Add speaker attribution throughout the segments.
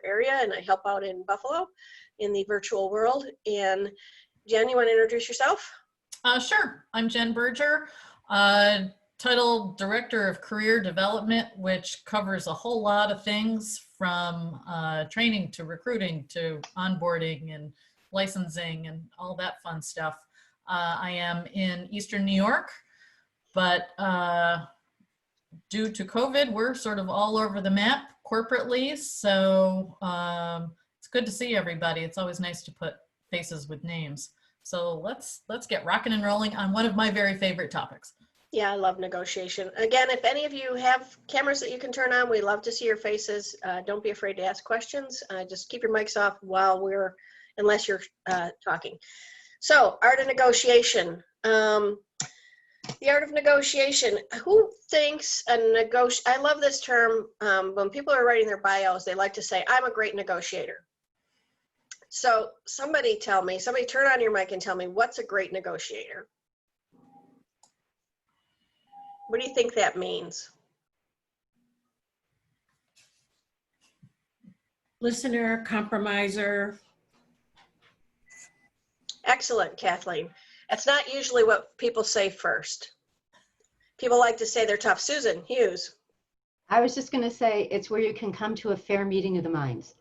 Speaker 1: area, and I help out in Buffalo in the virtual world. And Jen, you want to introduce yourself?
Speaker 2: Sure. I'm Jen Berger, title Director of Career Development, which covers a whole lot of things from training to recruiting to onboarding and licensing and all that fun stuff. I am in Eastern New York, but due to COVID, we're sort of all over the map corporately. So it's good to see everybody. It's always nice to put faces with names. So let's get rocking and rolling on one of my very favorite topics.
Speaker 1: Yeah, I love negotiation. Again, if any of you have cameras that you can turn on, we love to see your faces. Don't be afraid to ask questions. Just keep your mics off while unless you're talking. So, art of negotiation. The art of negotiation. Who thinks I love this term. When people are writing their bios, they like to say, I'm a great negotiator. So somebody turn on your mic and tell me, what's a great negotiator? What do you think that means?
Speaker 3: Listener, compromiser.
Speaker 1: Excellent, Kathleen. That's not usually what people say first. People like to say they're tough. Susan Hughes.
Speaker 4: I was just going to say it's where you can come to a fair meeting of the minds.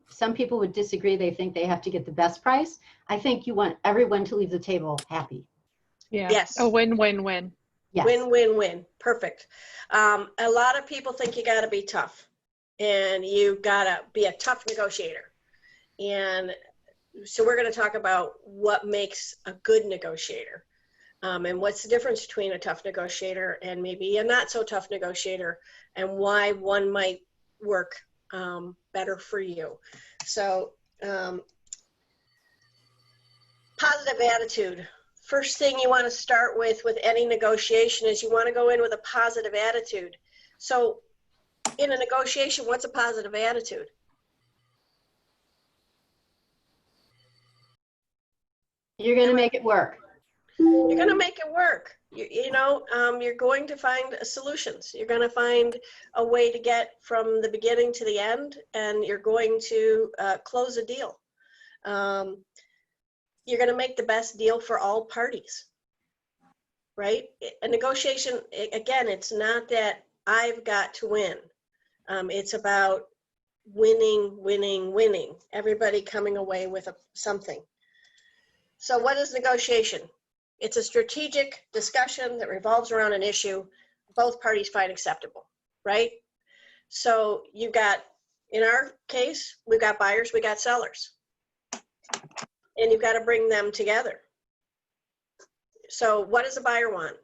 Speaker 4: Some people would disagree. They think they have to get the best price. I think you want everyone to leave the table happy.
Speaker 5: Yeah.
Speaker 1: Yes.
Speaker 5: A win-win-win.
Speaker 4: Yes.
Speaker 1: Win-win-win. Perfect. A lot of people think you got to be tough, and you got to be a tough negotiator. And so we're going to talk about what makes a good negotiator, and what's the difference between a tough negotiator and maybe a not so tough negotiator, and why one might work better for you. So positive attitude. First thing you want to start with any negotiation is you want to go in with a positive attitude. So in a negotiation, what's a positive attitude?
Speaker 4: You're going to make it work.
Speaker 1: You're going to make it work. You're going to find solutions. You're going to find a way to get from the beginning to the end, and you're going to close a deal. You're going to make the best deal for all parties, right? A negotiation, again, it's not that I've got to win. It's about winning, winning, winning. Everybody coming away with something. So what is negotiation? It's a strategic discussion that revolves around an issue both parties find acceptable, right? So you've got, in our case, we've got buyers, we got sellers. And you've got to bring them together. So what does a buyer want?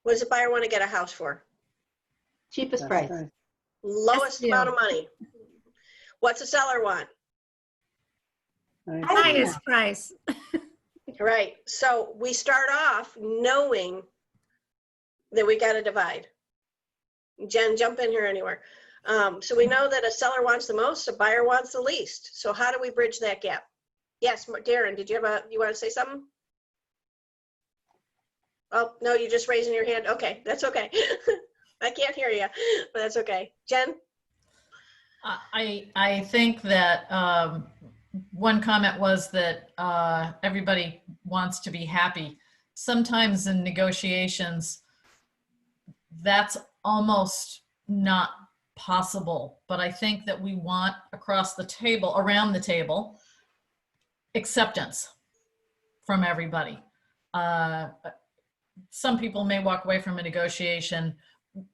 Speaker 1: What does a buyer want to get a house for?
Speaker 4: Cheapest price.
Speaker 1: Lowest amount of money. What's a seller want?
Speaker 3: Highest price.
Speaker 1: Right. So we start off knowing that we got to divide. Jen, jump in here anywhere. So we know that a seller wants the most, a buyer wants the least. So how do we bridge that gap? Yes, Darren, did you want to say something? Oh, no, you're just raising your hand. Okay, that's okay. I can't hear you, but that's okay. Jen?
Speaker 2: I think that one comment was that everybody wants to be happy. Sometimes in negotiations, that's almost not possible, but I think that we want around the table, acceptance from everybody. Some people may walk away from a negotiation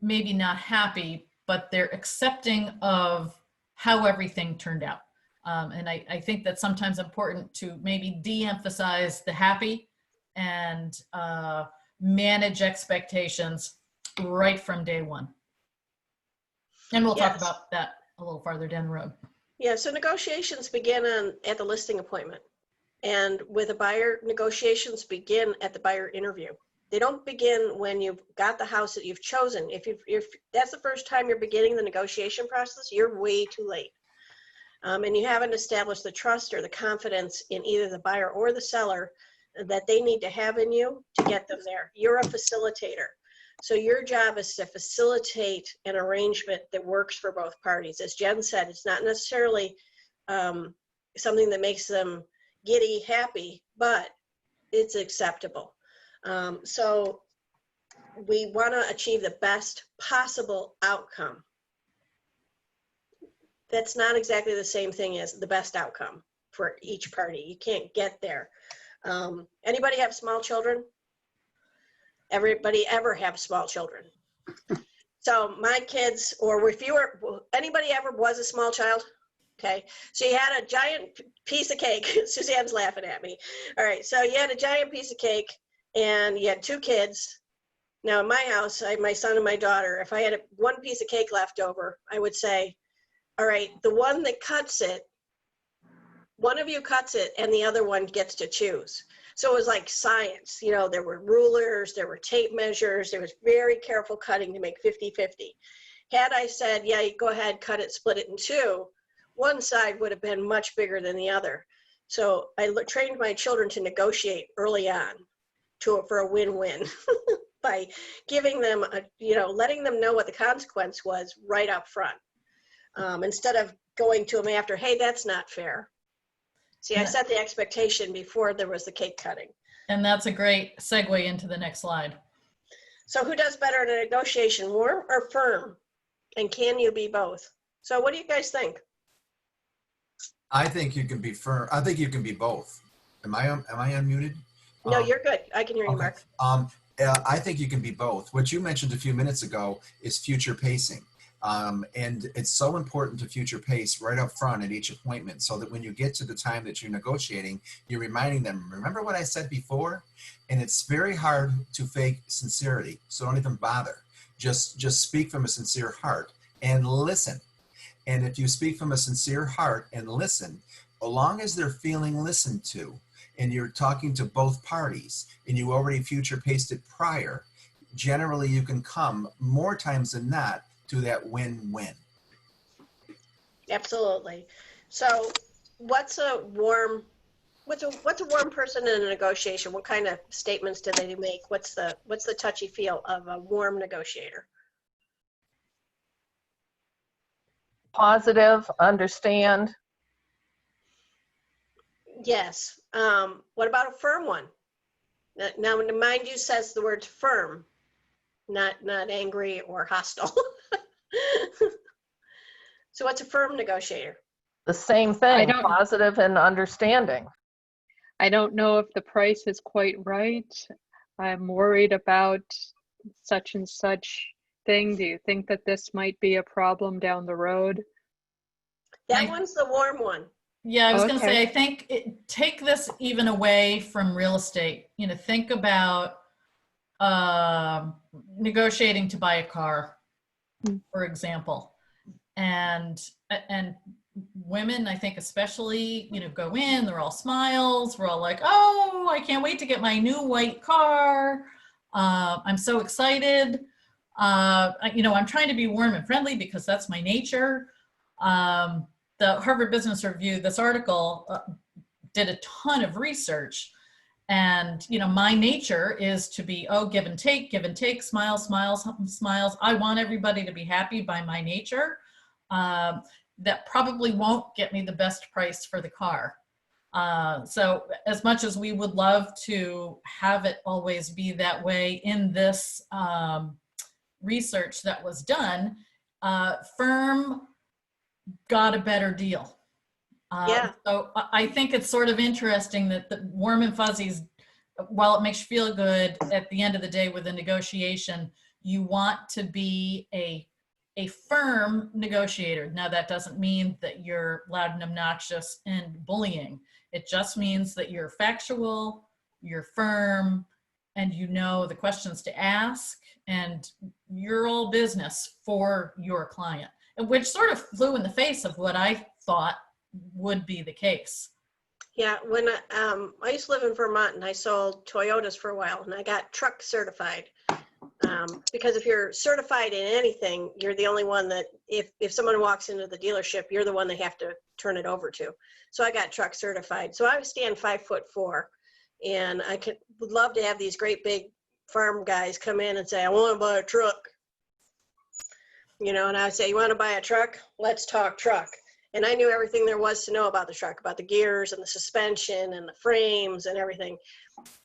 Speaker 2: maybe not happy, but they're accepting of how everything turned out. And I think that's sometimes important to maybe de-emphasize the happy and manage expectations right from day one. And we'll talk about that a little farther down the road.
Speaker 1: Yeah, so negotiations begin at the listing appointment. And with a buyer, negotiations begin at the buyer interview. They don't begin when you've got the house that you've chosen. If that's the first time you're beginning the negotiation process, you're way too late. And you haven't established the trust or the confidence in either the buyer or the seller that they need to have in you to get them there. You're a facilitator. So your job is to facilitate an arrangement that works for both parties. As Jen said, it's not necessarily something that makes them giddy happy, but it's acceptable. So we want to achieve the best possible outcome. That's not exactly the same thing as the best outcome for each party. You can't get there. Anybody have small children? Everybody ever have small children? So my kids, or if you were, anybody ever was a small child? Okay, so you had a giant piece of cake. Suzanne's laughing at me. All right, so you had a giant piece of cake and you had 2 kids. Now in my house, I have my son and my daughter. If I had one piece of cake left over, I would say, all right, the one that cuts it, one of you cuts it and the other one gets to choose. So it was like science, you know, there were rulers, there were tape measures, there was very careful cutting to make 50-50. Had I said, yeah, you go ahead, cut it, split it in 2, one side would have been much bigger than the other. So I trained my children to negotiate early on for a win-win by giving them, letting them know what the consequence was right up front. Instead of going to them after, hey, that's not fair. See, I set the expectation before there was the cake cutting.
Speaker 2: And that's a great segue into the next slide.
Speaker 1: So who does better in a negotiation, warm or firm? And can you be both? So what do you guys think?
Speaker 5: I think you can be firm. I think you can be both. Am I unmuted?
Speaker 1: No, you're good. I can hear you,
Speaker 5: Okay.
Speaker 1: Mark.
Speaker 5: I think you can be both. What you mentioned a few minutes ago is future pacing. And it's so important to future pace right up front at each appointment so that when you get to the time that you're negotiating, you're reminding them, remember what I said before? And it's very hard to fake sincerity, so don't even bother. Just speak from a sincere heart and listen. And if you speak from a sincere heart and listen, as long as they're feeling listened to and you're talking to both parties and you already future paced it prior, generally you can come more times than not to that win-win.
Speaker 1: Absolutely. So what's a warm person in a negotiation? What kind of statements do they make? What's the touchy feel of a warm negotiator?
Speaker 6: Positive, understand.
Speaker 1: Yes. What about a firm one? Now, mind you, says the word firm, not angry or hostile. So what's a firm negotiator?
Speaker 6: The same thing, positive and understanding.
Speaker 7: I don't know if the price is quite right. I'm worried about such and such thing. Do you think that this might be a problem down the road?
Speaker 1: That one's the warm one.
Speaker 2: Yeah, I was going to say,
Speaker 7: Okay.
Speaker 2: I think take this even away from real estate. You know, think about negotiating to buy a car, for example. And women, I think especially, you know, go in, they're all smiles. We're all like, oh, I can't wait to get my new white car. I'm so excited. I'm trying to be warm and friendly because that's my nature. The Harvard Business Review, this article did a ton of research. And, you know, my nature is to be, give and take, smiles, smiles, smiles. I want everybody to be happy by my nature. That probably won't get me the best price for the car. So as much as we would love to have it always be that way, in this research that was done, firm got a better deal.
Speaker 1: Yeah.
Speaker 2: So I think it's sort of interesting that the warm and fuzzies, while it makes you feel good, at the end of the day with a negotiation, you want to be a firm negotiator. Now that doesn't mean that you're loud and obnoxious and bullying. It just means that you're factual, you're firm, and you know the questions to ask, and you're all business for your client, which sort of flew in the face of what I thought would be the case.
Speaker 1: Yeah, when I used to live in Vermont and I sold Toyotas for a while, and I got truck certified. Because if you're certified in anything, you're the only one that, if someone walks into the dealership, you're the one they have to turn it over to. So I got truck certified. So I stand 5'4", and would love to have these great big farm guys come in and say, I want to buy a truck. You know, and I would say, you want to buy a truck? Let's talk truck. And I knew everything there was to know about the truck, about the gears and the suspension and the frames and everything.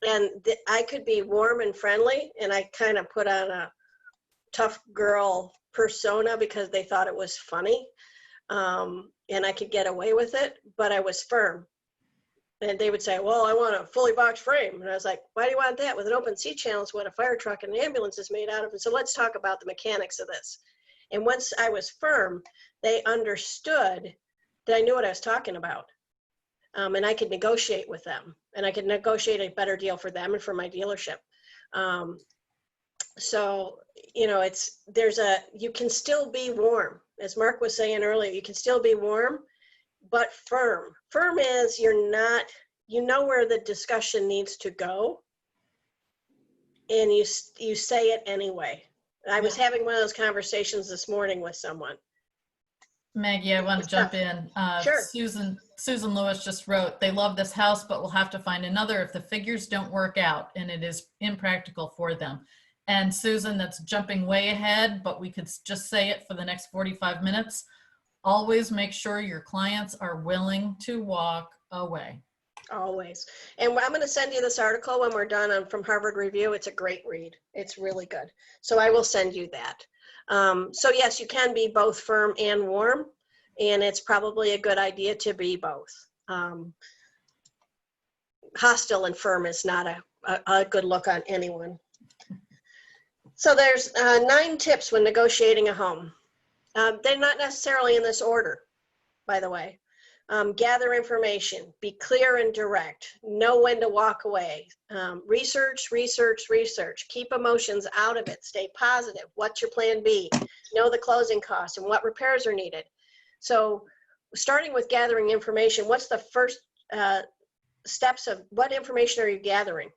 Speaker 1: And I could be warm and friendly, and I kind of put on a tough girl persona because they thought it was funny. And I could get away with it, but I was firm. And they would say, well, I want a fully boxed frame. And I was like, why do you want that? With an open seat channel is what a fire truck and an ambulance is made out of. And so let's talk about the mechanics of this. And once I was firm, they understood that I knew what I was talking about. And I could negotiate with them, and I could negotiate a better deal for them and for my dealership. So, you know, you can still be warm. As Mark was saying earlier, you can still be warm, but firm. Firm is you know where the discussion needs to go, and you say it anyway. I was having one of those conversations this morning with someone.
Speaker 2: Maggie, I want to jump in.
Speaker 1: Sure.
Speaker 2: Susan Lewis just wrote, they love this house, but we'll have to find another if the figures don't work out and it is impractical for them. And Susan, that's jumping way ahead, but we could just say it for the next 45 minutes. Always make sure your clients are willing to walk away. Always.
Speaker 1: And I'm going to send you this article when we're done from Harvard Review. It's a great read. It's really good. So I will send you that. So yes, you can be both firm and warm, and it's probably a good idea to be both. Hostile and firm is not a good look on anyone. So there's 9 tips when negotiating a home. They're not necessarily in this order, by the way. Gather information, be clear and direct, know when to walk away, research, keep emotions out of it, stay positive, what's your plan B, know the closing costs and what repairs are needed. So starting with gathering information, what's the first steps of what information are you gathering?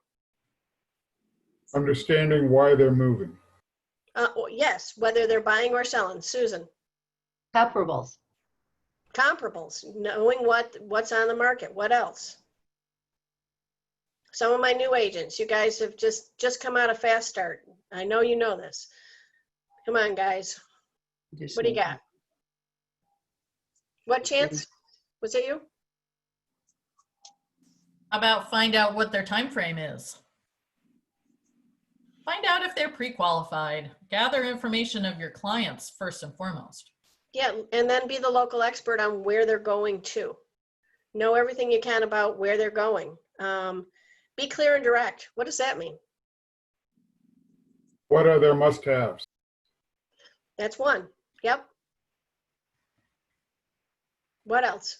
Speaker 8: Understanding why they're moving.
Speaker 1: Yes, whether they're buying or selling. Susan?
Speaker 4: Comparables.
Speaker 1: Comparables, knowing what's on the market. What else? Some of my new agents, you guys have just come out of Fast Start. I know you know this. Come on, guys. What do you got? What chance? Was it you?
Speaker 2: How about find out what their time frame is? Find out if they're pre-qualified. Gather information of your clients first and foremost.
Speaker 1: Yeah, and then be the local expert on where they're going to. Know everything you can about where they're going. Be clear and direct. What does that mean?
Speaker 8: What are their must-haves?
Speaker 1: That's one. Yep. What else?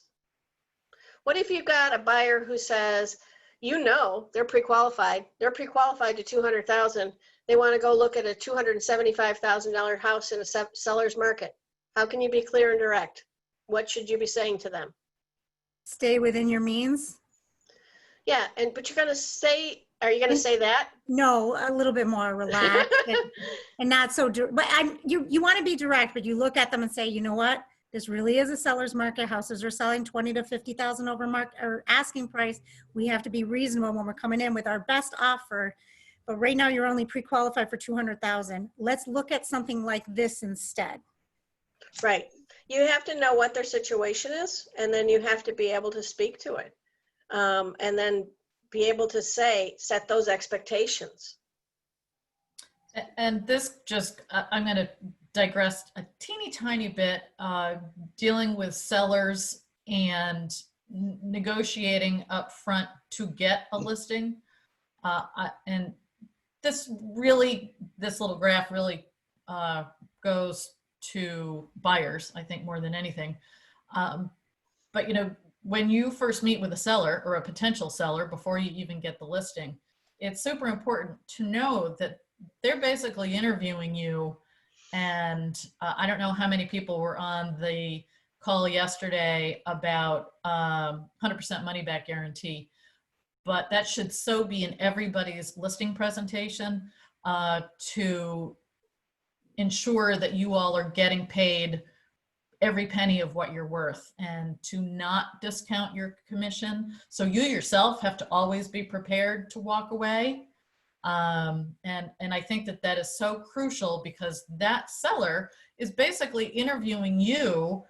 Speaker 1: What if you've got a buyer who says, you know, they're pre-qualified. They're pre-qualified to $200,000. They want to go look at a $275,000 house in a seller's market. How can you be clear and direct? What should you be saying to them?
Speaker 9: Stay within your means.
Speaker 1: Yeah, but you're going to say, are you going to say that?
Speaker 9: No, a little bit more relaxed and not so, but you want to be direct, but you look at them and say, you know what? This really is a seller's market. Houses are selling 20 to 50,000 over market or asking price. We have to be reasonable when we're coming in with our best offer. But right now you're only pre-qualified for 200,000. Let's look at something like this instead.
Speaker 1: Right. You have to know what their situation is, and then you have to be able to speak to it. And then be able to set those expectations.
Speaker 2: And this just, I'm going to digress a teeny tiny bit, dealing with sellers and negotiating up front to get a listing. And this little graph really goes to buyers, I think, more than anything. But you know, when you first meet with a seller or a potential seller before you even get the listing, it's super important to know that they're basically interviewing you. And I don't know how many people were on the call yesterday about 100% money back guarantee, but that should so be in everybody's listing presentation to ensure that you all are getting paid every penny of what you're worth and to not discount your commission. So you yourself have to always be prepared to walk away. And I think that that is so crucial, because that seller is basically interviewing you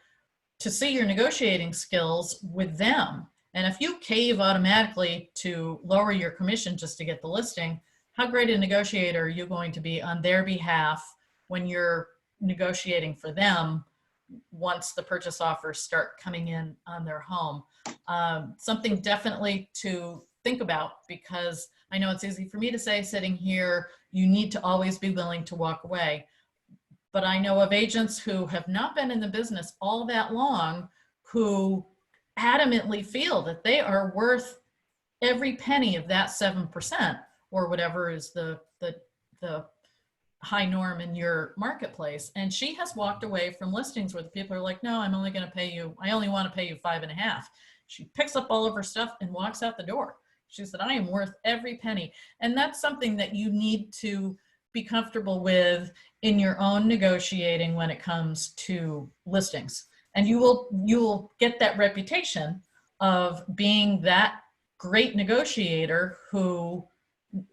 Speaker 2: to see your negotiating skills with them. And if you cave automatically to lower your commission just to get the listing, how great a negotiator are you going to be on their behalf when you're negotiating for them once the purchase offers start coming in on their home? Something definitely to think about, because I know it's easy for me to say sitting here, you need to always be willing to walk away. But I know of agents who have not been in the business all that long who adamantly feel that they are worth every penny of that 7% or whatever is the high norm in your marketplace. And she has walked away from listings where the people are like, no, I'm only going to pay you, I only want to pay you 5.5. She picks up all of her stuff and walks out the door. She said, I am worth every penny. And that's something that you need to be comfortable with in your own negotiating when it comes to listings. And you will get that reputation of being that great negotiator who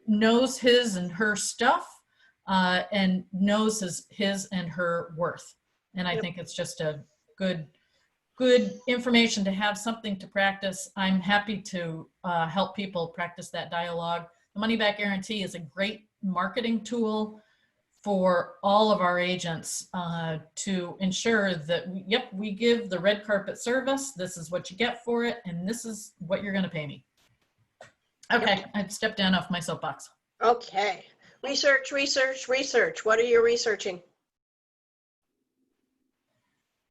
Speaker 2: knows his and her stuff, and knows his and her worth. And I think it's just a good information to have, something to practice. I'm happy to help people practice that dialogue. The money back guarantee is a great marketing tool for all of our agents to ensure that, yep, we give the red carpet service. This is what you get for it, and this is what you're going to pay me. Okay, I've stepped down off my soapbox.
Speaker 1: Okay. Research, research, research. What are you researching?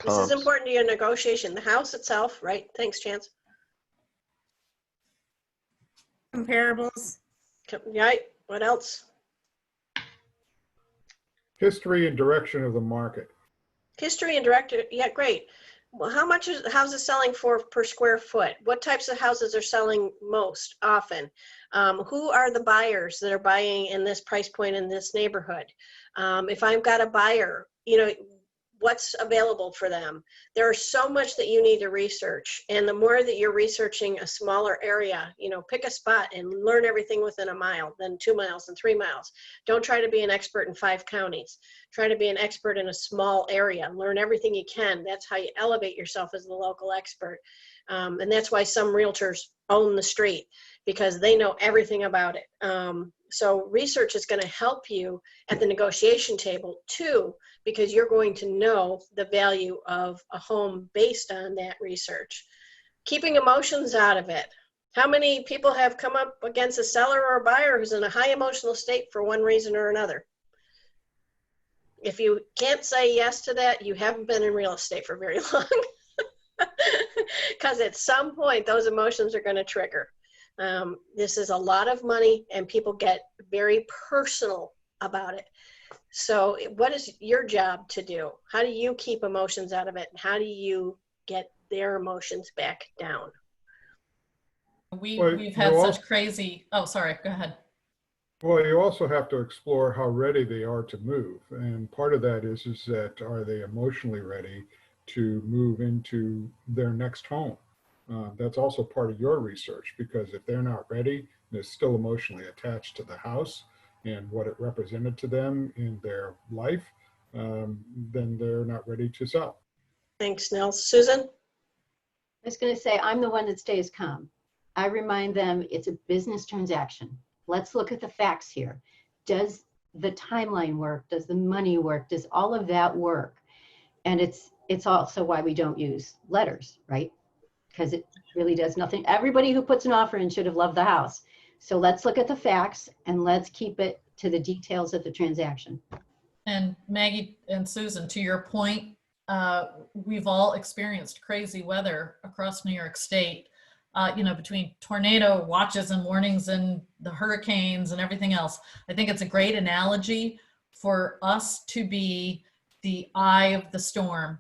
Speaker 1: This is important to your negotiation. The house itself, right? Thanks, Chance.
Speaker 9: Comparables.
Speaker 1: Right. What else?
Speaker 8: History and direction of the market.
Speaker 1: History and director. Yeah, great. Well, how much is houses selling for per square foot? What types of houses are selling most often? Who are the buyers that are buying in this price point in this neighborhood? If I've got a buyer, you know, what's available for them? There's so much that you need to research. And the more that you're researching a smaller area, you know, pick a spot and learn everything within a mile, then 2 miles and 3 miles. Don't try to be an expert in 5 counties. Try to be an expert in a small area. Learn everything you can. That's how you elevate yourself as the local expert. And that's why some realtors own the street, because they know everything about it. So research is going to help you at the negotiation table too, because you're going to know the value of a home based on that research. Keeping emotions out of it. How many people have come up against a seller or a buyer who's in a high emotional state for one reason or another? If you can't say yes to that, you haven't been in real estate for very long. Because at some point, those emotions are going to trigger. This is a lot of money, and people get very personal about it. So what is your job to do? How do you keep emotions out of it? How do you get their emotions back down?
Speaker 2: We've had such crazy, oh, sorry, go ahead.
Speaker 8: Well, you also have to explore how ready they are to move. And part of that is that, are they emotionally ready to move into their next home? That's also part of your research, because if they're not ready, they're still emotionally attached to the house and what it represented to them in their life, then they're not ready to sell.
Speaker 1: Thanks, Nels. Susan?
Speaker 4: I was going to say, I'm the one that stays calm. I remind them it's a business transaction. Let's look at the facts here. Does the timeline work? Does the money work? Does all of that work? And it's also why we don't use letters, right? Because it really does nothing. Everybody who puts an offer in should have loved the house. So let's look at the facts and let's keep it to the details of the transaction.
Speaker 2: And Maggie and Susan, to your point, we've all experienced crazy weather across New York State, between tornado watches and warnings and the hurricanes and everything else. I think it's a great analogy for us to be the eye of the storm,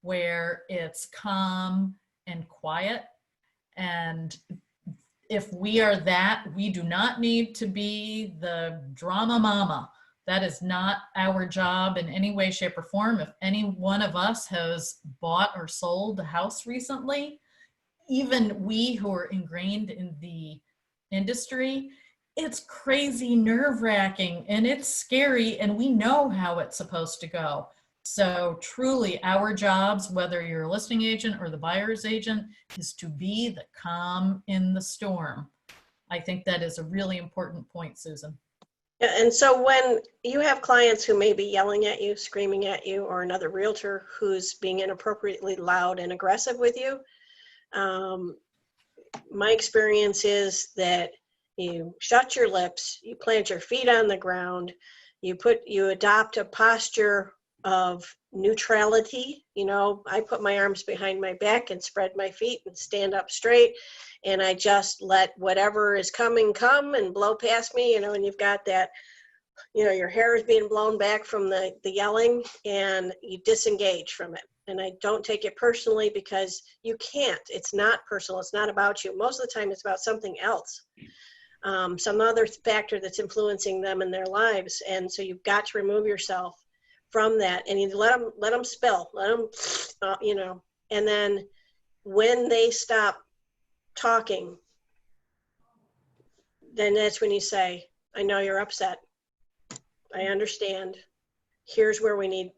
Speaker 2: where it's calm and quiet. And if we are that, we do not need to be the drama mama. That is not our job in any way, shape, or form. If any one of us has bought or sold a house recently, even we who are ingrained in the industry, it's crazy nerve-wracking and it's scary, and we know how it's supposed to go. So truly our jobs, whether you're a listing agent or the buyer's agent, is to be the calm in the storm. I think that is a really important point, Susan.
Speaker 1: Yeah, and so when you have clients who may be yelling at you, screaming at you, or another realtor who's being inappropriately loud and aggressive with you, my experience is that you shut your lips, you plant your feet on the ground, you adopt a posture of neutrality. You know, I put my arms behind my back and spread my feet and stand up straight, and I just let whatever is coming come and blow past me, you know, and you've got that, you know, your hair is being blown back from the yelling, and you disengage from it. And I don't take it personally, because you can't. It's not personal. It's not about you. Most of the time it's about something else, some other factor that's influencing them in their lives. And so you've got to remove yourself from that, and you let them spill, let them, you know, and then when they stop talking, then that's when you say, I know you're upset. I understand. Here's where we need,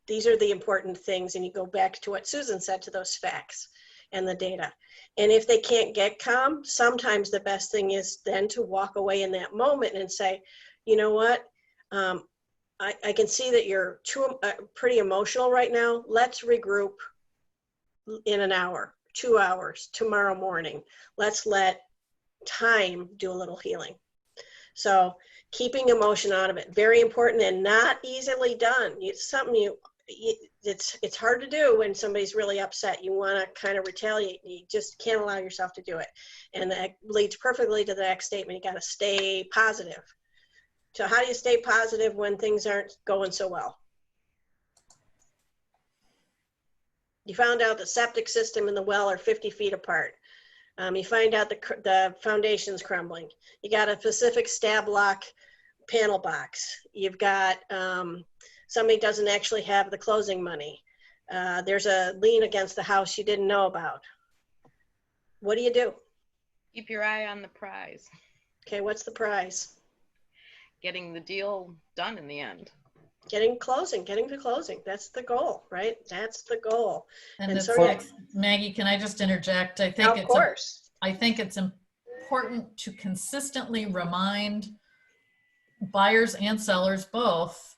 Speaker 1: these are the important things. And you go back to what Susan said, to those facts and the data. And if they can't get calm, sometimes the best thing is then to walk away in that moment and say, you know what? I can see that you're pretty emotional right now. Let's regroup in an hour, 2 hours, tomorrow morning. Let's let time do a little healing. So keeping emotion out of it, very important, and not easily done. It's something it's hard to do when somebody's really upset. You want to kind of retaliate. You just can't allow yourself to do it. And that leads perfectly to the next statement. You got to stay positive. So how do you stay positive when things aren't going so well? You found out the septic system and the well are 50 feet apart. You find out the foundation's crumbling. You got a Pacific stab lock panel box. You've got somebody doesn't actually have the closing money. There's a lien against the house you didn't know about. What do?
Speaker 10: Keep your eye on the prize.
Speaker 1: Okay, what's the prize?
Speaker 10: Getting the deal done in the end.
Speaker 1: Getting to closing. That's the goal, right? That's the goal.
Speaker 2: And
Speaker 1: And
Speaker 2: it's
Speaker 1: so
Speaker 2: like, Maggie, can I just interject? I think
Speaker 10: Of course.
Speaker 2: I think it's important to consistently remind buyers and sellers both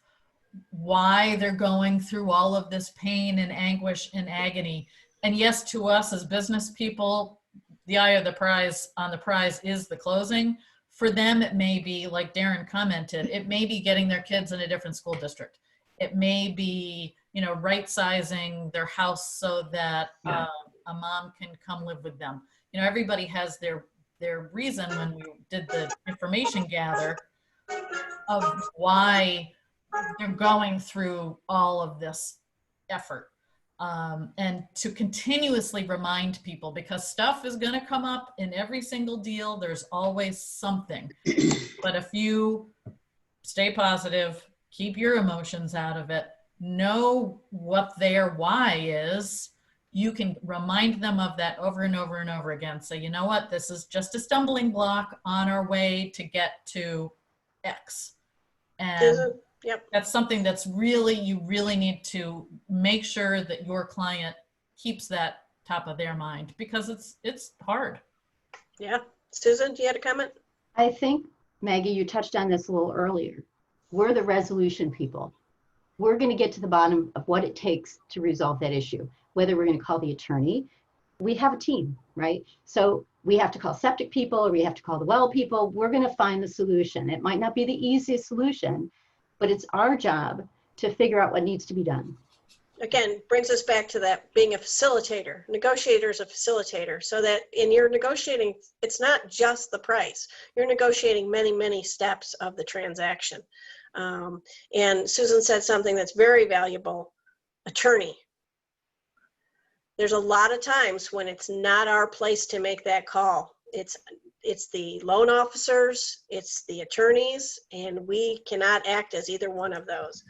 Speaker 2: why they're going through all of this pain and anguish and agony. And yes, to us as business people, the eye of the prize on the prize is the closing. For them, it may be, like Darren commented, it may be getting their kids in a different school district. It may be, you know, right-sizing their house so that a mom can come live with them. You know, everybody has their reason when we did the information gather of why they're going through all of this effort. And to continuously remind people, because stuff is going to come up in every single deal. There's always something. But if you stay positive, keep your emotions out of it, know what their why is, you can remind them of that over and over and over again. Say, you know what, this is just a stumbling block on our way to get to X. And
Speaker 1: Yep.
Speaker 2: that's something that's really, you really need to make sure that your client keeps that top of their mind, because it's hard.
Speaker 1: Yeah. Susan, do you have a comment?
Speaker 4: I think, Maggie, you touched on this a little earlier. We're the resolution people. We're going to get to the bottom of what it takes to resolve that issue, whether we're going to call the attorney. We have a team, right? So we have to call septic people, or we have to call the well people. We're going to find the solution. It might not be the easiest solution, but it's our job to figure out what needs to be done.
Speaker 1: Again, brings us back to that being a facilitator. Negotiator is a facilitator, so that in your negotiating, it's not just the price. You're negotiating many, many steps of the transaction. And Susan said something that's very valuable, attorney. There's a lot of times when it's not our place to make that call. It's the loan officers, it's the attorneys, and we cannot act as either one of those.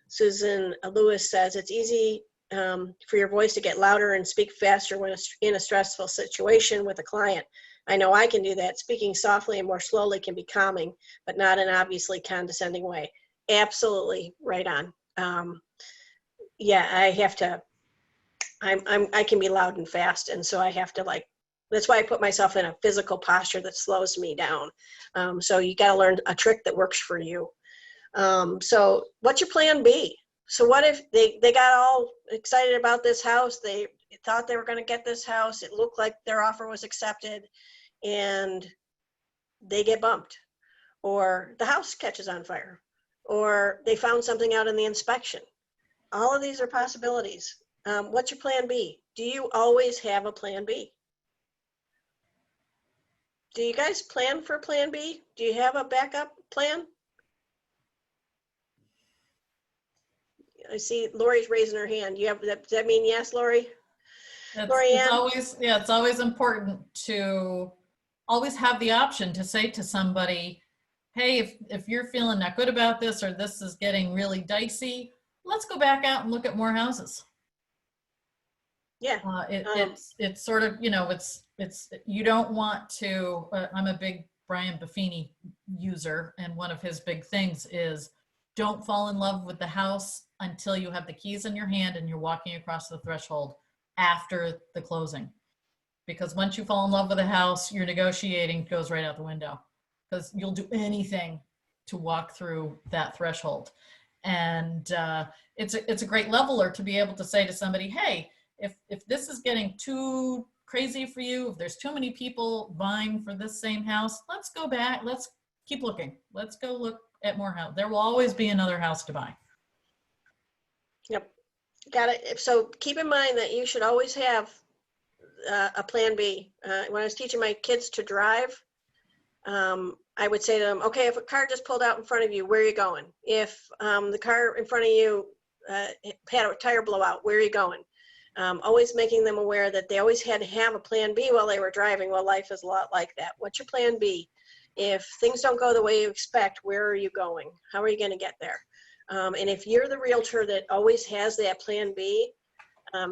Speaker 1: Susan Lewis says it's easy for your voice to get louder and speak faster when it's in a stressful situation with a client. I know I can do that. Speaking softly and more slowly can be calming, but not in an obviously condescending way. Absolutely right on. Yeah, I have to, I can be loud and fast. And so I have to that's why I put myself in a physical posture that slows me down. So you got to learn a trick that works for you. So what's your plan B? So what if they got all excited about this house? They thought they were going to get this house. It looked like their offer was accepted and they get bumped, or the house catches on fire, or they found something out in the inspection. All of these are possibilities. What's your plan B? Do you always have a plan B? Do you guys plan for plan B? Do you have a backup plan? I see Lori's raising her hand. Does that mean yes, Lori?
Speaker 2: It's always important to always have the option to say to somebody, hey, if you're feeling not good about this, or this is getting really dicey, let's go back out and look at more houses.
Speaker 1: Yeah.
Speaker 2: It's sort of, you don't want to, I'm a big Brian Buffini user, and one of his big things is don't fall in love with the house until you have the keys in your hand and you're walking across the threshold after the closing. Because once you fall in love with a house, your negotiating goes right out the window, because you'll do anything to walk through that threshold. And it's a great leveler to be able to say to somebody, hey, if this is getting too crazy for you, if there's too many people vying for this same house, let's go back, let's keep looking. Let's go look at more house. There will always be another house to buy.
Speaker 1: Yep. Got it. So keep in mind that you should always have a plan B. When I was teaching my kids to drive, I would say to them, okay, if a car just pulled out in front of you, where are you going? If the car in front of you had a tire blowout, where are you going? Always making them aware that they always had to have a plan B while they were driving. Well, life is a lot like that. What's your plan B? If things don't go the way you expect, where are you going? How are you going to get there? And if you're the realtor that always has that plan B,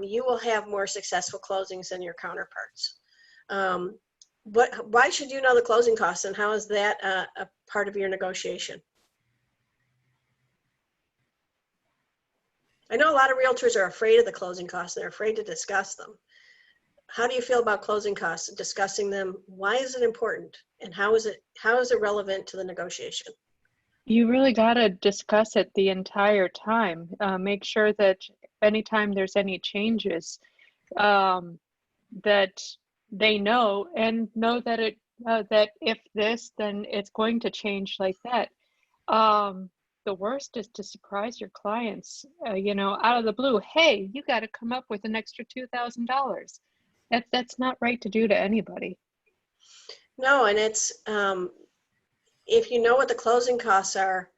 Speaker 1: you will have more successful closings than your counterparts. Why should you know the closing costs, and how is that a part of your negotiation? I know a lot of realtors are afraid of the closing costs. They're afraid to discuss them. How do you feel about closing costs, discussing them? Why is it important? And how is it relevant to the negotiation?
Speaker 7: You really got to discuss it the entire time. Make sure that anytime there's any changes, that they know, and know that that if this, then it's going to change like that. The worst is to surprise your clients, out of the blue. Hey, you got to come up with an extra $2,000. That's not right to do to anybody.
Speaker 1: No, and it's if you know what the closing costs are,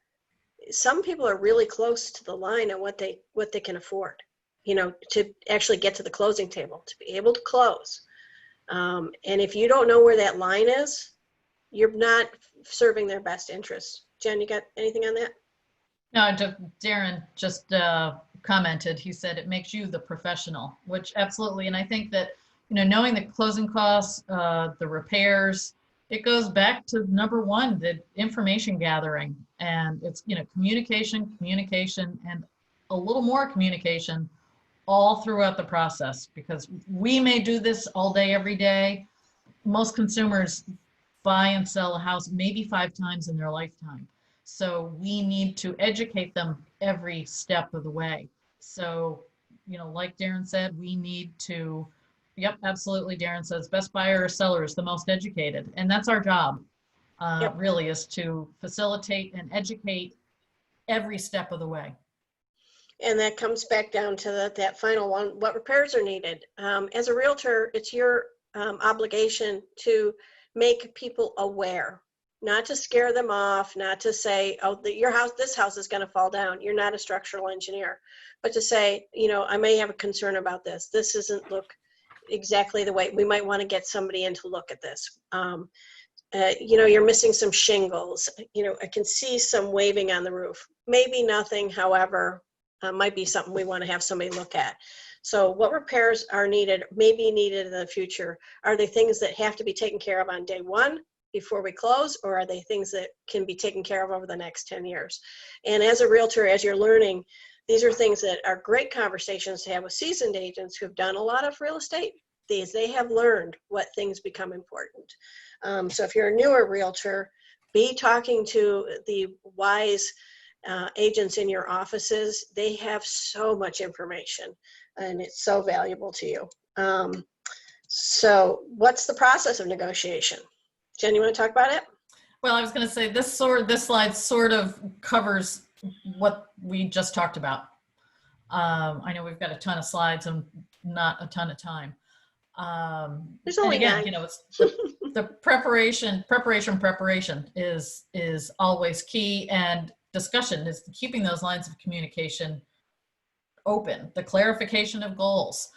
Speaker 1: some people are really close to the line on what they can afford, to actually get to the closing table, to be able to close. And if you don't know where that line is, you're not serving their best interests. Jen, you got anything on that?
Speaker 2: No, Darren just commented. He said it makes you the professional, which absolutely. And I think that, knowing the closing costs, the repairs, it goes back to number one, the information gathering. And it's, communication, and a little more communication all throughout the process, because we may do this all day, every day. Most consumers buy and sell a house maybe 5 times in their lifetime. So we need to educate them every step of the way. So, like Darren said, we need to, yep, absolutely. Darren says best buyer or seller is the most educated. And that's our job, really, is to facilitate and educate every step of the way.
Speaker 1: And that comes back down to that final one, what repairs are needed. As a realtor, it's your obligation to make people aware, not to scare them off, not to say, oh, this house is going to fall down. You're not a structural engineer, but to say, I may have a concern about this. This doesn't look exactly the way. We might want to get somebody in to look at this. You're missing some shingles. I can see some waving on the roof. Maybe nothing, however, might be something we want to have somebody look at. So what repairs are needed, maybe needed in the future? Are they things that have to be taken care of on day one before we close, or are they things that can be taken care of over the next 10 years? And as a realtor, as you're learning, these are things that are great conversations to have with seasoned agents who've done a lot of real estate. They have learned what things become important. So if you're a newer realtor, be talking to the wise agents in your offices. They have so much information, and it's so valuable to you. So what's the process of negotiation? Jen, you want to talk about it?
Speaker 2: Well, I was going to say this slide sort of covers what we just talked about. I know we've got a ton of slides and not a ton of time.
Speaker 1: There's only
Speaker 2: again,
Speaker 1: 9.
Speaker 2: you know, it's the preparation is always key, and discussion is keeping those lines of communication open. The clarification of goals,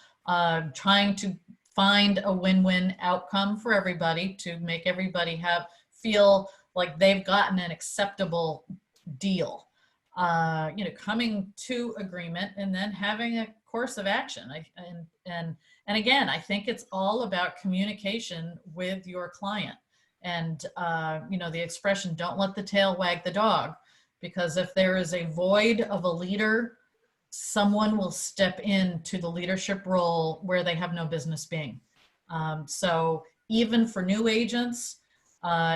Speaker 2: trying to find a win-win outcome for everybody to make everybody feel like they've gotten an acceptable deal. You know, coming to agreement and then having a course of action. And again, I think it's all about communication with your client. And you know, the expression, don't let the tail wag the dog, because if there is a void of a leader, someone will step into the leadership role where they have no business being. So even for new agents,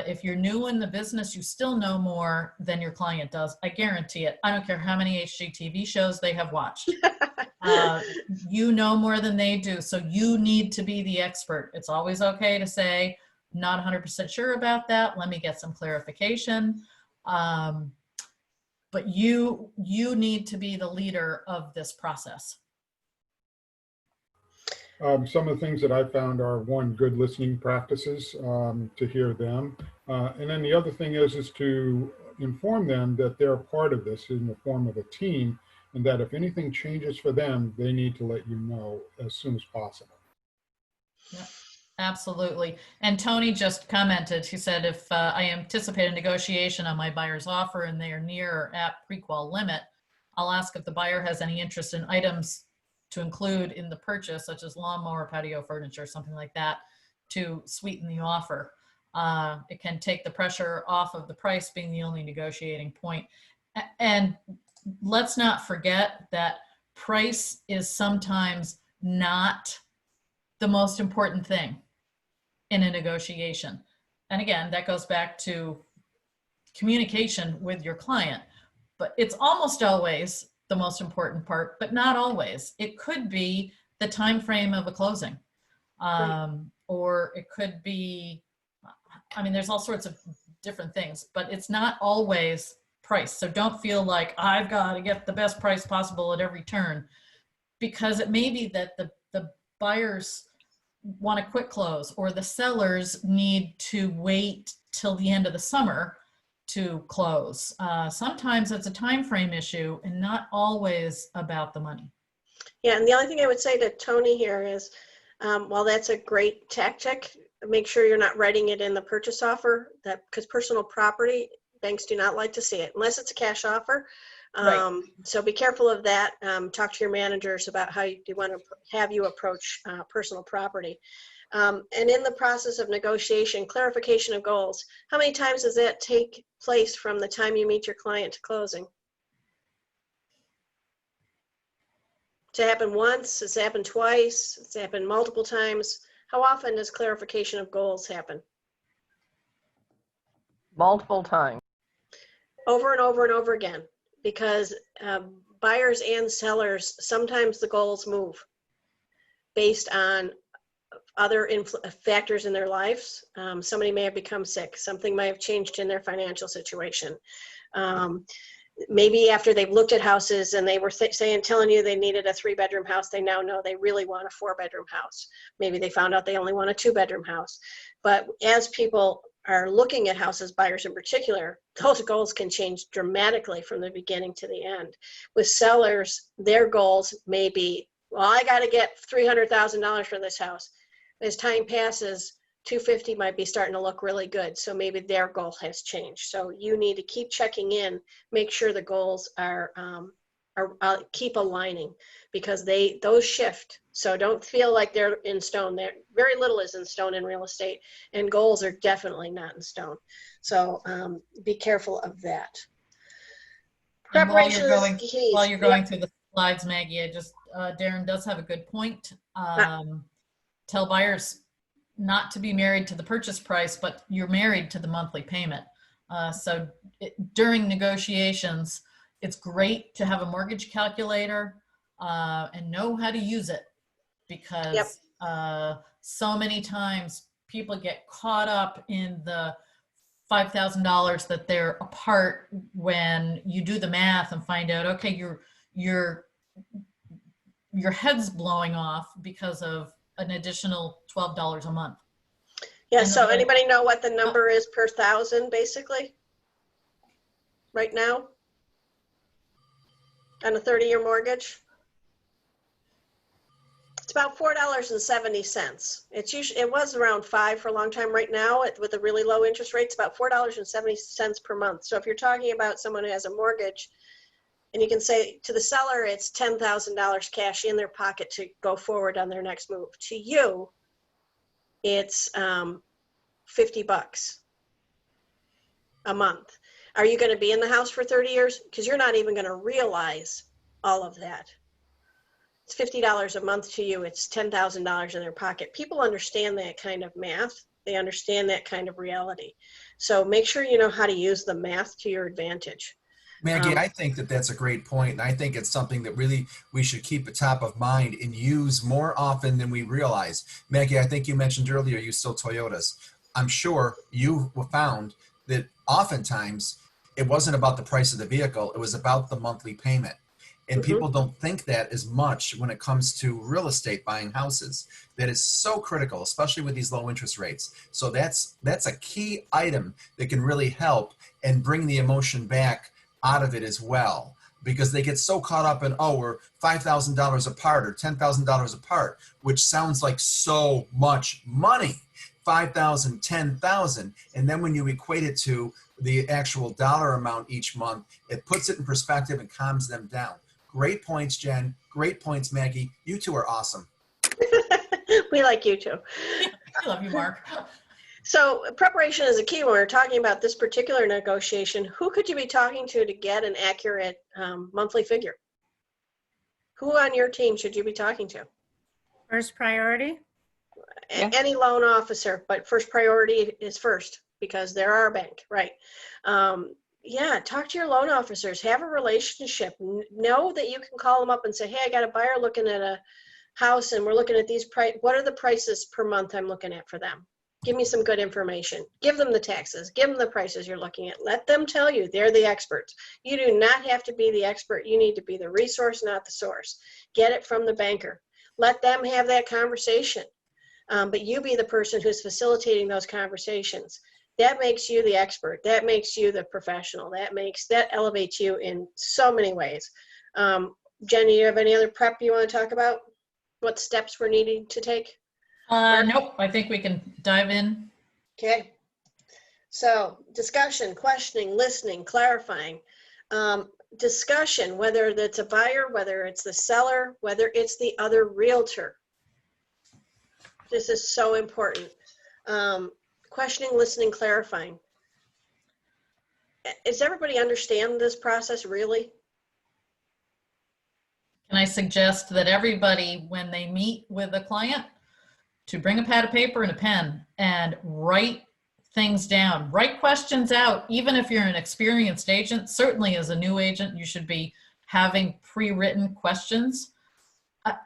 Speaker 2: if you're new in the business, you still know more than your client does. I guarantee it. I don't care how many HGTV shows they have watched. You know more than they do. So you need to be the expert. It's always okay to say, not 100% sure about that. Let me get some clarification. But you need to be the leader of this process.
Speaker 8: Some of the things that I found are, one, good listening practices, to hear them. And then the other thing is to inform them that they're part of this in the form of a team, and that if anything changes for them, they need to let you know as soon as possible.
Speaker 2: Yep, absolutely. And Tony just commented, she said, if I anticipate a negotiation on my buyer's offer and they are near or at pre-qual limit, I'll ask if the buyer has any interest in items to include in the purchase, such as lawnmower, patio furniture, something like that, to sweeten the offer. It can take the pressure off of the price being the only negotiating point. And let's not forget that price is sometimes not the most important thing in a negotiation. And again, that goes back to communication with your client, but it's almost always the most important part, but not always. It could be the time frame of a closing, or it could be, I mean, there's all sorts of different things, but it's not always price. So don't feel like I've got to get the best price possible at every turn, because it may be that the buyers want a quick close, or the sellers need to wait till the end of the summer to close. Sometimes it's a time frame issue and not always about the money.
Speaker 1: Yeah, and the only thing I would say to Tony here is, while that's a great tactic, make sure you're not writing it in the purchase offer, that because personal property, banks do not like to see it unless it's a cash offer.
Speaker 2: Right.
Speaker 1: So be careful of that. Talk to your managers about how you want to have you approach personal property. And in the process of negotiation, clarification of goals, how many times does that take place from the time you meet your client to closing? Does it happen once? Does it happen twice? Does it happen multiple times? How often does clarification of goals happen?
Speaker 6: Multiple times.
Speaker 1: Over and over and over again, because buyers and sellers, sometimes the goals move based on other factors in their lives. Somebody may have become sick. Something might have changed in their financial situation. Maybe after they've looked at houses and they were telling you they needed a 3-bedroom house, they now know they really want a 4-bedroom house. Maybe they found out they only want a 2-bedroom house. But as people are looking at houses, buyers in particular, those goals can change dramatically from the beginning to the end. With sellers, their goals may be, well, I got to get $300,000 for this house. As time passes, $250,000 might be starting to look really good. So maybe their goal has changed. So you need to keep checking in, make sure the goals are keep aligning, because those shift. So don't feel like they're in stone. Very little is in stone in real estate, and goals are definitely not in stone. So be careful of that.
Speaker 2: And while
Speaker 1: Preparation
Speaker 2: you're
Speaker 1: is
Speaker 2: going,
Speaker 1: key.
Speaker 2: while you're going through the slides, Maggie, Darren does have a good point. Tell buyers not to be married to the purchase price, but you're married to the monthly payment. So during negotiations, it's great to have a mortgage calculator and know how to use it, because so many times people get caught up in the $5,000 that they're apart when you do the math and find out, okay, your head's blowing off because of an additional $12 a month.
Speaker 1: Yeah, so anybody know what the number is per thousand, basically, right now on a 30-year mortgage? It's about $4.70. It was around $5 for a long time. Right now, with a really low interest rate, it's about $4.70 per month. So if you're talking about someone who has a mortgage, and you can say to the seller, it's $10,000 cash in their pocket to go forward on their next move. To you, it's $50 a month. Are you going to be in the house for 30 years? Because you're not even going to realize all of that. It's $50 a month to you. It's $10,000 in their pocket. People understand that kind of math. They understand that kind of reality. So make sure you know how to use the math to your advantage.
Speaker 5: Maggie, I think that's a great point, and I think it's something that really we should keep at top of mind and use more often than we realize. Maggie, I think you mentioned earlier you sold Toyotas. I'm sure you found that oftentimes it wasn't about the price of the vehicle, it was about the monthly payment. And people don't think that as much when it comes to real estate, buying houses. That is so critical, especially with these low interest rates. So that's a key item that can really help and bring the emotion back out of it as well, because they get so caught up in, oh, we're $5,000 apart or $10,000 apart, which sounds like so much money. 5,000, 10,000, and then when you equate it to the actual dollar amount each month, it puts it in perspective and calms them down. Great points, Jen. Great points, Maggie. You two are awesome.
Speaker 1: We like you too.
Speaker 2: I love you, Mark.
Speaker 1: So preparation is a key when we're talking about this particular negotiation. Who could you be talking to get an accurate monthly figure? Who on your team should you be talking to?
Speaker 9: First priority?
Speaker 7: Yeah.
Speaker 1: Any loan officer, but first priority is first because they're our bank, right? Yeah, talk to your loan officers. Have a relationship. Know that you can call them up and say, hey, I got a buyer looking at a house and we're looking at these price. What are the prices per month I'm looking at for them? Give me some good information. Give them the taxes. Give them the prices you're looking at. Let them tell you. They're the experts. You do not have to be the expert. You need to be the resource, not the source. Get it from the banker. Let them have that conversation. But you be the person who's facilitating those conversations. That makes you the expert. That makes you the professional. That elevates you in so many ways. Jenny, you have any other prep you want to talk about? What steps we're needing to take?
Speaker 2: Nope, I think we can dive in.
Speaker 1: Okay. So discussion, questioning, listening, clarifying. Discussion, whether it's a buyer, whether it's the seller, whether it's the other realtor. This is so important. Questioning, listening, clarifying. Does everybody understand this process really?
Speaker 2: Can I suggest that everybody, when they meet with a client, to bring a pad of paper and a pen and write things down, write questions out, even if you're an experienced agent. Certainly as a new agent, you should be having pre-written questions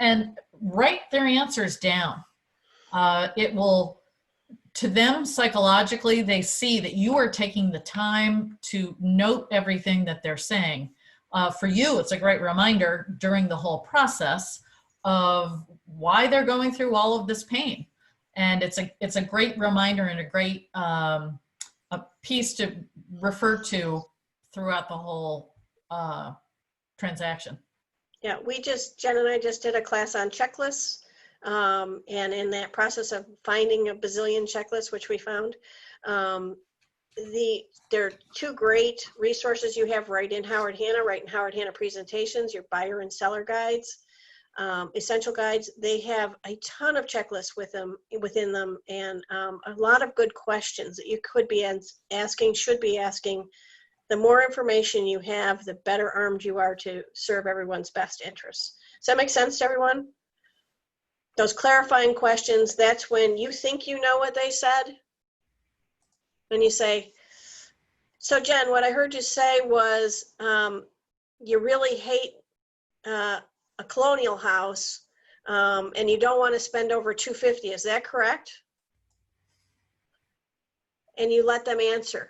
Speaker 2: and write their answers down. It will, to them psychologically, they see that you are taking the time to note everything that they're saying. For you, it's a great reminder during the whole process of why they're going through all of this pain. And it's a great reminder and a great a piece to refer to throughout the whole transaction.
Speaker 1: Yeah, Jen and I just did a class on checklists. And in that process of finding a bazillion checklists, which we found, there are two great resources you have right in Howard Hanna presentations, your buyer and seller guides, essential guides. They have a ton of checklists within them, and a lot of good questions that you could be asking, should be asking. The more information you have, the better armed you are to serve everyone's best interests. Does that make sense to everyone? Those clarifying questions, that's when you think you know what they said. When you say, so Jen, what I heard you say was you really hate a colonial house and you don't want to spend over $250. Is that correct? And you let them answer,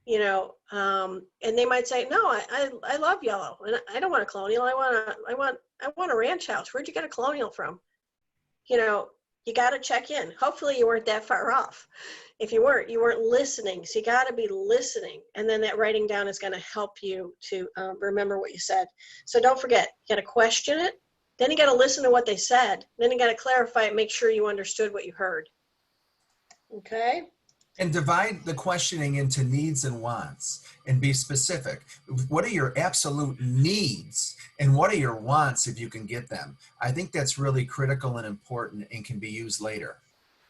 Speaker 1: you know, and they might say, no, I love yellow and I don't want a colonial. I want a ranch house. Where'd you get a colonial from? You know, you got to check in. Hopefully you weren't that far off. If you weren't listening. So you got to be listening. And then that writing down is going to help you to remember what you said. So don't forget, you got to question it. Then you got to listen to what they said. Then you got to clarify it, make sure you understood what you heard. Okay.
Speaker 5: And divide the questioning into needs and wants and be specific. What are your absolute needs and what are your wants if you can get them? I think that's really critical and important and can be used later.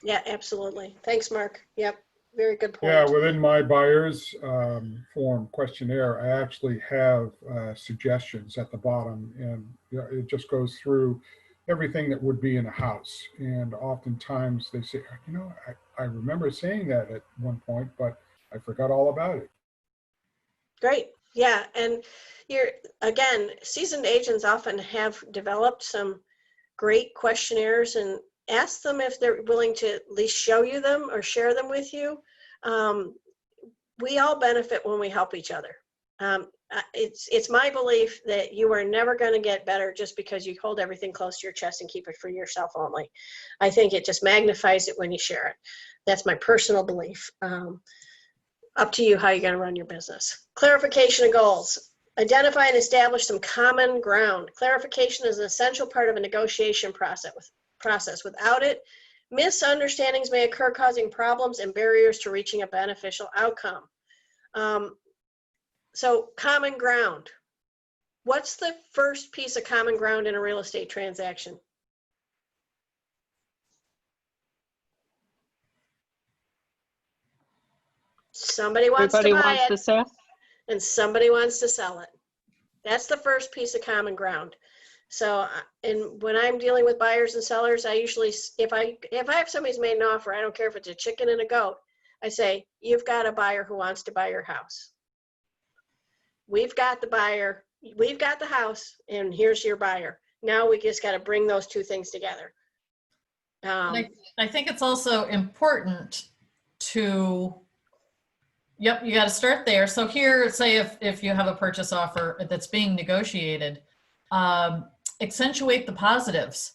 Speaker 1: Yeah, absolutely. Thanks, Mark. Yep. Very good point.
Speaker 8: Yeah, within my buyer's form questionnaire, I actually have suggestions at the bottom, and you know, it just goes through everything that would be in a house. And oftentimes they say, you know, I remember saying that at one point, but I forgot all about it.
Speaker 1: Great. Yeah. And again, seasoned agents often have developed some great questionnaires, and ask them if they're willing to at least show you them or share them with you. We all benefit when we help each other. It's my belief that you are never going to get better just because you hold everything close to your chest and keep it for yourself only. I think it just magnifies it when you share it. That's my personal belief. Up to you how you're going to run your business. Clarification of goals. Identify and establish some common ground. Clarification is an essential part of a negotiation process. Without it, misunderstandings may occur, causing problems and barriers to reaching a beneficial outcome. So common ground. What's the first piece of common ground in a real estate transaction? Somebody wants
Speaker 7: Everybody
Speaker 1: to buy
Speaker 7: wants
Speaker 1: it
Speaker 7: to sell.
Speaker 1: and somebody wants to sell it. That's the first piece of common ground. So, and when I'm dealing with buyers and sellers, I usually, if I have somebody's made an offer, I don't care if it's a chicken and a goat, I say, you've got a buyer who wants to buy your house. We've got the buyer, we've got the house, and here's your buyer. Now we just got to bring those two things together.
Speaker 2: I think it's also important to, yep, you got to start there. So here, say if you have a purchase offer that's being negotiated, accentuate the positives,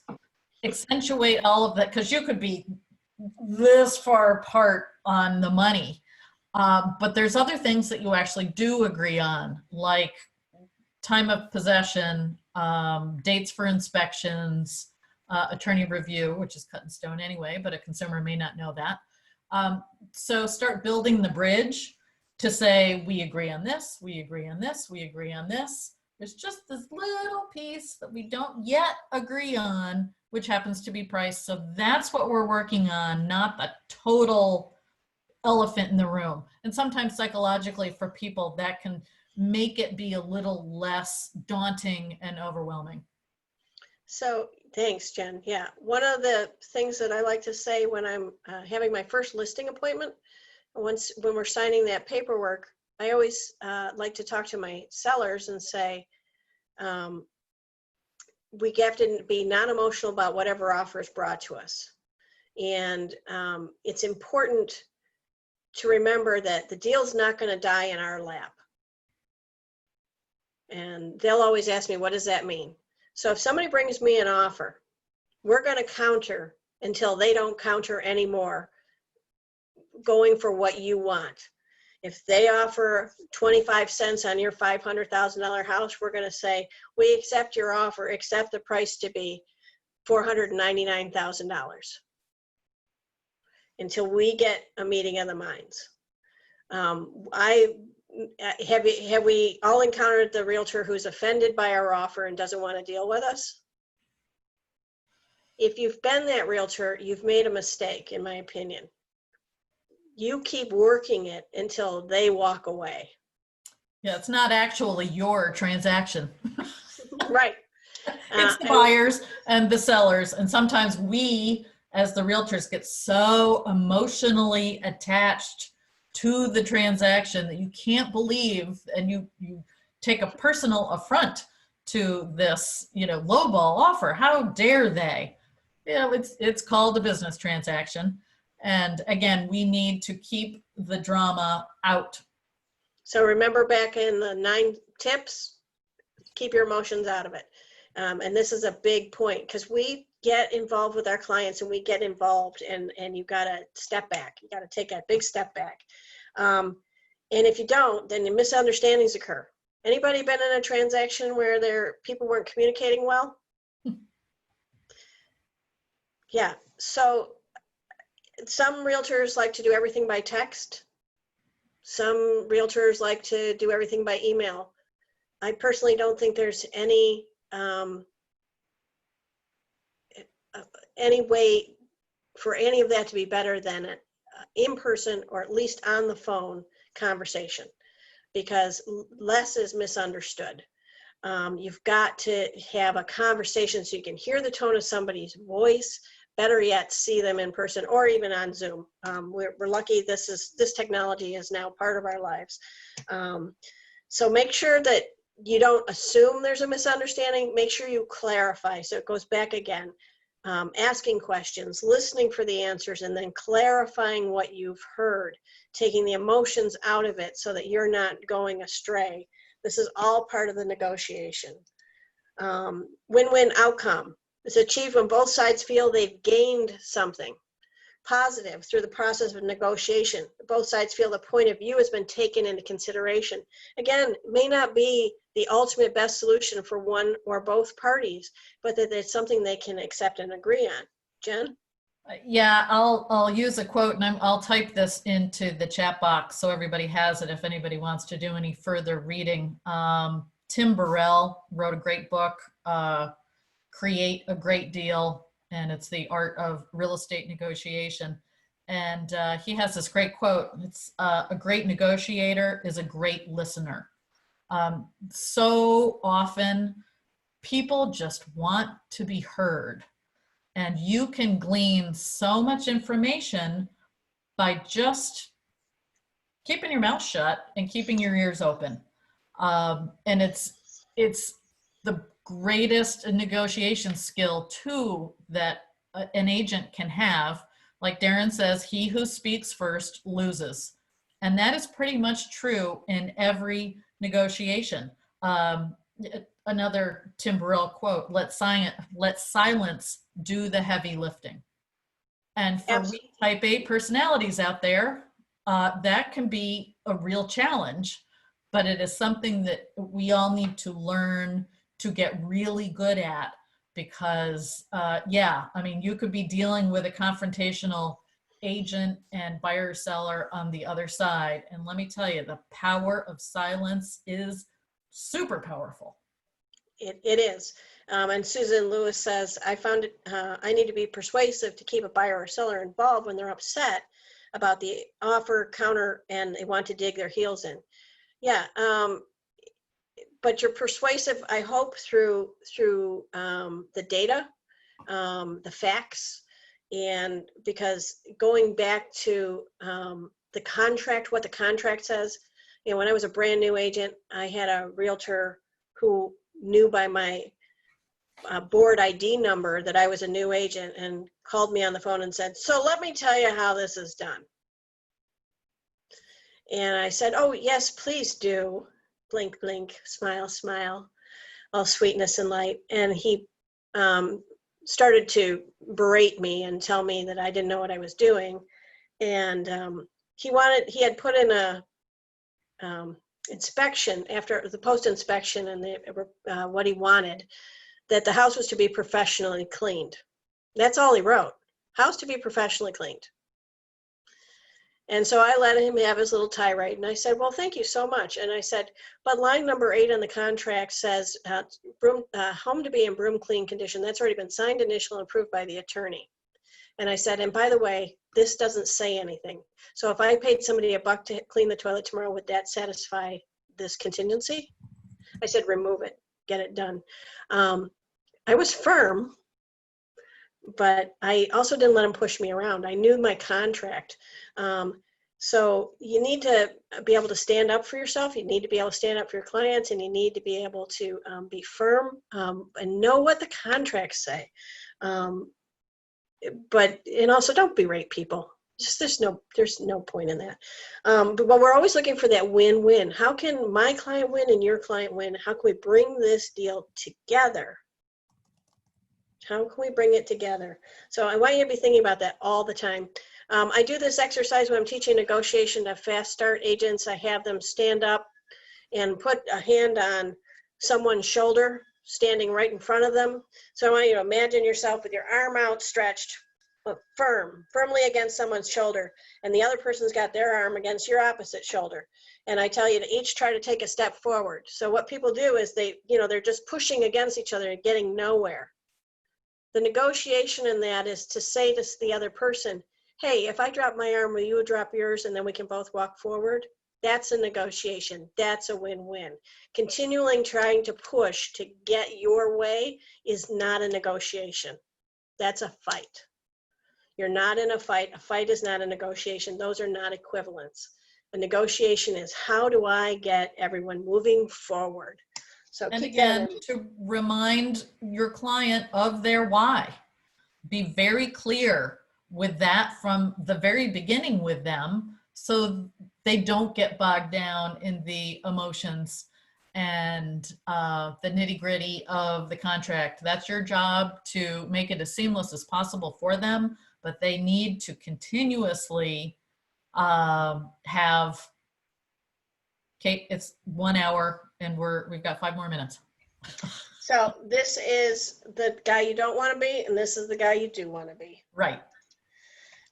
Speaker 2: accentuate all of that, because you could be this far apart on the money. But there's other things that you actually do agree on, like time of possession, dates for inspections, attorney review, which is cut in stone anyway, but a consumer may not know that. So start building the bridge to say, we agree on this, we agree on this, we agree on this. There's just this little piece that we don't yet agree on, which happens to be price. So that's what we're working on, not the total elephant in the room. And sometimes psychologically for people, that can make it be a little less daunting and overwhelming.
Speaker 1: So thanks, Jen. Yeah, one of the things that I like to say when I'm having my first listing appointment, when we're signing that paperwork, I always like to talk to my sellers and say, we have to be non-emotional about whatever offer is brought to us. And it's important to remember that the deal's not going to die in our lap. And they'll always ask me, what does that mean? So if somebody brings me an offer, we're going to counter until they don't counter anymore, going for what you want. If they offer 25 cents on your $500,000 house, we're going to say, we accept your offer, accept the price to be $499,000 until we get a meeting of the minds. Have we all encountered the realtor who's offended by our offer and doesn't want to deal with us? If you've been that realtor, you've made a mistake, in my opinion. You keep working it until they walk away.
Speaker 2: Yeah, it's not actually your transaction.
Speaker 1: Right.
Speaker 2: It's the buyers and the sellers. And sometimes we, as the realtors, get so emotionally attached to the transaction that you can't believe, and you take a personal affront to this, lowball offer. How dare they? It's called a business transaction. And again, we need to keep the drama out.
Speaker 1: So remember back in the 9 tips, keep your emotions out of it. And this is a big point, because we get involved with our clients and we get involved, and you've got to step back. You got to take a big step back. And if you don't, then the misunderstandings occur. Anybody been in a transaction where people weren't communicating well? Yeah. So some realtors like to do everything by text. Some realtors like to do everything by email. I personally don't think there's any way for any of that to be better than an in-person or at least on the phone conversation, because less is misunderstood. You've got to have a conversation so you can hear the tone of somebody's voice, better yet, see them in person or even on Zoom. We're lucky this technology is now part of our lives. So make sure that you don't assume there's a misunderstanding. Make sure you clarify. So it goes back again, asking questions, listening for the answers, and then clarifying what you've heard, taking the emotions out of it so that you're not going astray. This is all part of the negotiation. Win-win outcome is achieved when both sides feel they've gained something positive through the process of negotiation. Both sides feel the point of view has been taken into consideration. Again, it may not be the ultimate best solution for one or both parties, but that it's something they can accept and agree on. Jen?
Speaker 2: Yeah, I'll use a quote, and I'll type this into the chat box so everybody has it if anybody wants to do any further reading. Tim Burrell wrote a great book, Create a Great Deal, and it's the art of real estate negotiation. And he has this great quote. It's a great negotiator is a great listener. So often people just want to be heard, and you can glean so much information by just keeping your mouth shut and keeping your ears open. And it's the greatest negotiation skill too that an agent can have. Like Darren says, he who speaks first loses. And that is pretty much true in every negotiation. Another Tim Burrell quote, let silence do the heavy lifting. And for we type A personalities out there, that can be a real challenge, but it is something that we all need to learn to get really good at, because you could be dealing with a confrontational agent and buyer seller on the other side. And let me tell you, the power of silence is super powerful.
Speaker 1: It is. And Susan Lewis says, I found it, I need to be persuasive to keep a buyer or seller involved when they're upset about the offer, counter, and they want to dig their heels in. Yeah. But you're persuasive, I hope, through the data, the facts, and because going back to the contract, what the contract says, when I was a brand new agent, I had a realtor who knew by my board ID number that I was a new agent and called me on the phone and said, so let me tell you how this is done. And I said, oh, yes, please do. Blink, blink, smile, smile, all sweetness and light. And he started to berate me and tell me that I didn't know what I was doing. And he had put in a inspection after the post inspection, and what he wanted, that the house was to be professionally cleaned. That's all he wrote. House to be professionally cleaned. And so I let him have his little tirade, and I said, well, thank you so much. And I said, but line number 8 on the contract says home to be in broom clean condition. That's already been signed, initialed, and approved by the attorney. And I said, and by the way, this doesn't say anything. So if I paid somebody $1 to clean the toilet tomorrow, would that satisfy this contingency? I said, remove it, get it done. I was firm, but I also didn't let him push me around. I knew my contract. So you need to be able to stand up for yourself. You need to be able to stand up for your clients, and you need to be able to be firm and know what the contracts say. And also don't berate people. Just there's no point in that. But we're always looking for that win-win. How can my client win and your client win? How can we bring this deal together? How can we bring it together? So I want you to be thinking about that all the time. I do this exercise when I'm teaching negotiation to fast start agents. I have them stand up and put a hand on someone's shoulder, standing right in front of them. So I want you to imagine yourself with your arm outstretched, firmly against someone's shoulder, and the other person's got their arm against your opposite shoulder. And I tell you to each try to take a step forward. So what people do is they're just pushing against each other and getting nowhere. The negotiation in that is to say to the other person, hey, if I drop my arm, will you drop yours, and then we can both walk forward? That's a negotiation. That's a win-win. Continuing trying to push to get your way is not a negotiation. That's a fight. You're not in a fight. A fight is not a negotiation. Those are not equivalents. A negotiation is, how do I get everyone moving forward? So
Speaker 2: And
Speaker 1: keep
Speaker 2: again,
Speaker 1: that in.
Speaker 2: to remind your client of their why. Be very clear with that from the very beginning with them, so they don't get bogged down in the emotions and the nitty-gritty of the contract. That's your job, to make it as seamless as possible for them, but they need to continuously have, Kate, it's 1 hour and we've got 5 more minutes.
Speaker 1: So this is the guy you don't want to be, and this is the guy you do want to be.
Speaker 2: Right.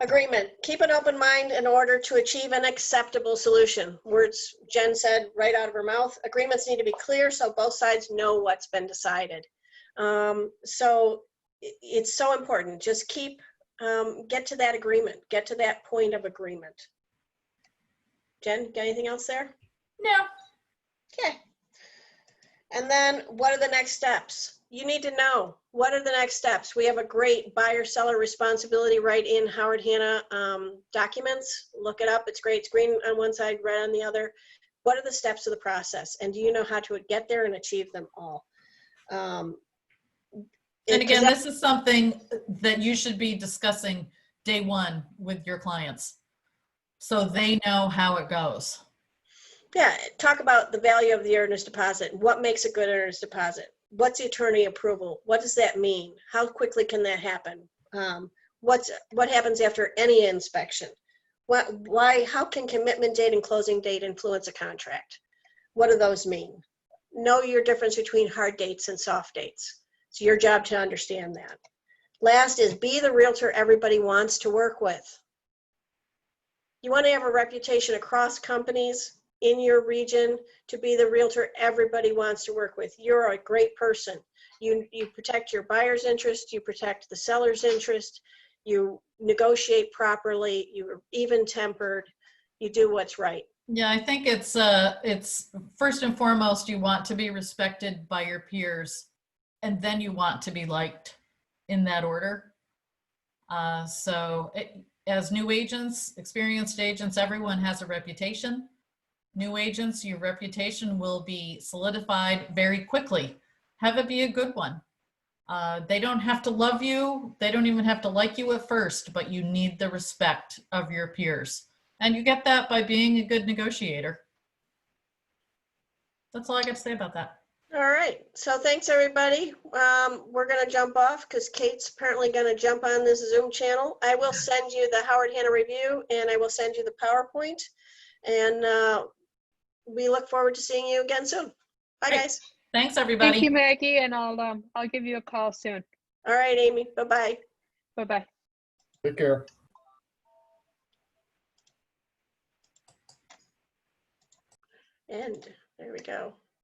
Speaker 1: Agreement. Keep an open mind in order to achieve an acceptable solution. Words Jen said right out of her mouth. Agreements need to be clear so both sides know what's been decided. So it's so important. Just get to that agreement. Get to that point of agreement. Jen, got anything else there?
Speaker 2: No.
Speaker 1: Okay. And then what are the next steps? You need to know, what are the next steps? We have a great buyer-seller responsibility right in Howard Hanna documents. Look it up. It's great. It's green on one side, red on the other. What are the steps of the process? And do you know how to get there and achieve them all?
Speaker 2: And again, this is something that you should be discussing day one with your clients, so they know how it goes.
Speaker 1: Yeah, talk about the value of the earnest deposit. What makes a good earnest deposit? What's the attorney approval? What does that mean? How quickly can that happen? What happens after any inspection? How can commitment date and closing date influence a contract? What do those mean? Know your difference between hard dates and soft dates. It's your job to understand that. Last is be the realtor everybody wants to work with. You want to have a reputation across companies in your region to be the realtor everybody wants to work with. You're a great person. You protect your buyer's interest, you protect the seller's interest, you negotiate properly, you're even-tempered, you do what's right.
Speaker 2: Yeah, I think it's first and foremost, you want to be respected by your peers, and then you want to be liked, in that order. As new agents, experienced agents, everyone has a reputation. New agents, your reputation will be solidified very quickly. Have it be a good one. They don't have to love you. They don't even have to like you at first, but you need the respect of your peers. And you get that by being a good negotiator. That's all I got to say about that.
Speaker 1: All right, so thanks everybody. We're gonna jump off because Kate's apparently gonna jump on this Zoom channel. I will send you the Howard Hanna review and I will send you the PowerPoint. And we look forward to seeing you again soon. Bye,
Speaker 2: Great.
Speaker 1: guys.
Speaker 2: Thanks, everybody.
Speaker 7: Thank you, Maggie, and I'll give you a call soon.
Speaker 1: All right, Amy. Bye-bye.
Speaker 7: Bye-bye.
Speaker 8: Take care.
Speaker 1: end. There we go.